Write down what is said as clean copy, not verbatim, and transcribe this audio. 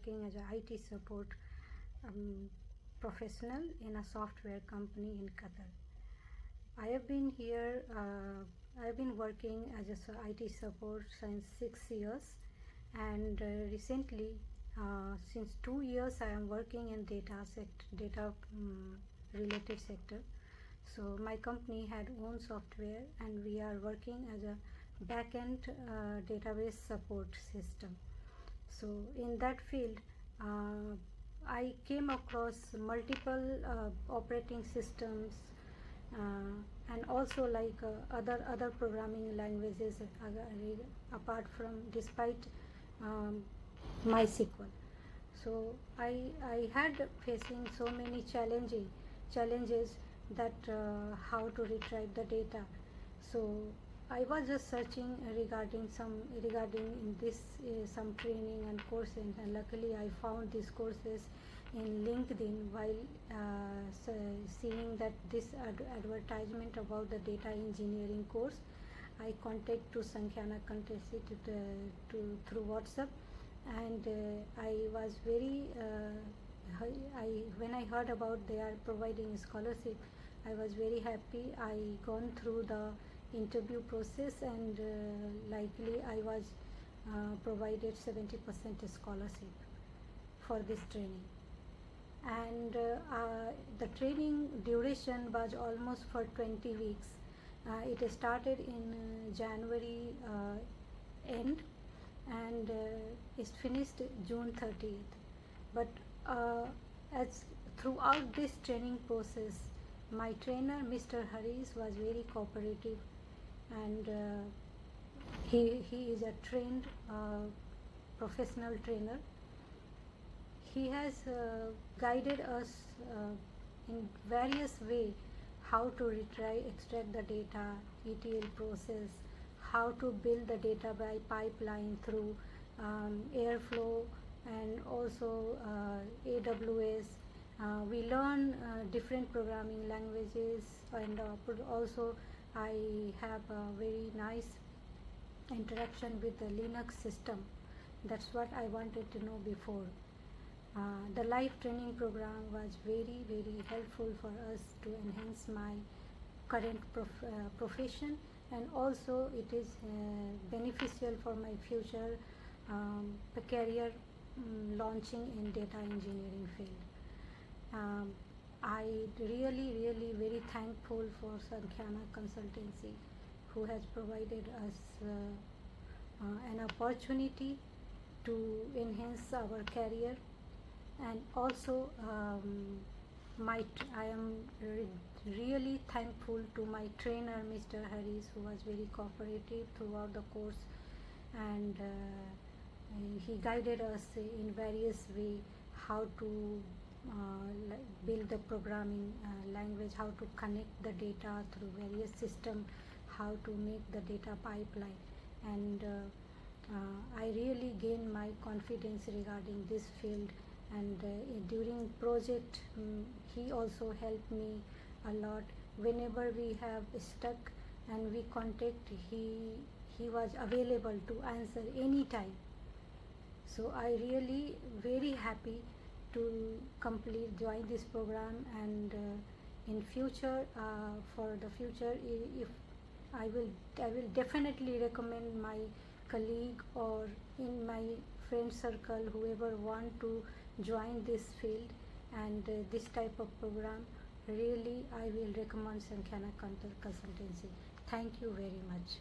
working as an IT support professional in a software company in Qatar. I have been here, I have been working as a IT support since 6 years, and recently, since 2 years, I am working in data related sector. So my company had own software, and we are working as a backend database support system. So in that field, I came across multiple operating systems, and also like other programming languages apart from despite MySQL. So I had facing so many challenges that how to retrieve the data. So I was just searching regarding in this some training and courses, and luckily I found these courses in LinkedIn while seeing that this advertisement about the data engineering course. I contact to Sankhana Consultancy through WhatsApp, and I was very when I heard about they are providing scholarship, I was very happy. I gone through the interview process, and likely I was provided 70% scholarship for this training. And the training duration was almost for 20 weeks. It started in January end, and it's finished June 30th. But as throughout this training process, my trainer, Mr. Haris, was very cooperative, and he is a trained professional trainer. He has guided us in various ways how to extract the data, ETL process, how to build the data by pipeline through Airflow and also AWS. We learn different programming languages, and also I have a very nice interaction with the Linux system. That's what I wanted to know before. The live training program was very helpful for us to enhance my current profession, and also it is beneficial for my future career launching in data engineering field. I really very thankful for Sankhana Consultancy, who has provided us an opportunity to enhance our career. And also I am really thankful to my trainer, Mr. Haris, who was very cooperative throughout the course, and he guided us in various ways how to build the programming language, how to connect the data through various systems, how to make the data pipeline, and I really gained my confidence regarding this field. And during project, he also helped me a lot. Whenever we have stuck and we contact, he was available to answer anytime. So I really very happy to join this program, and in future, for the future, if I will definitely recommend my colleague or in my friend circle, whoever want to join this field and this type of program. Really I will recommend Sankhana Consultancy. Thank you very much.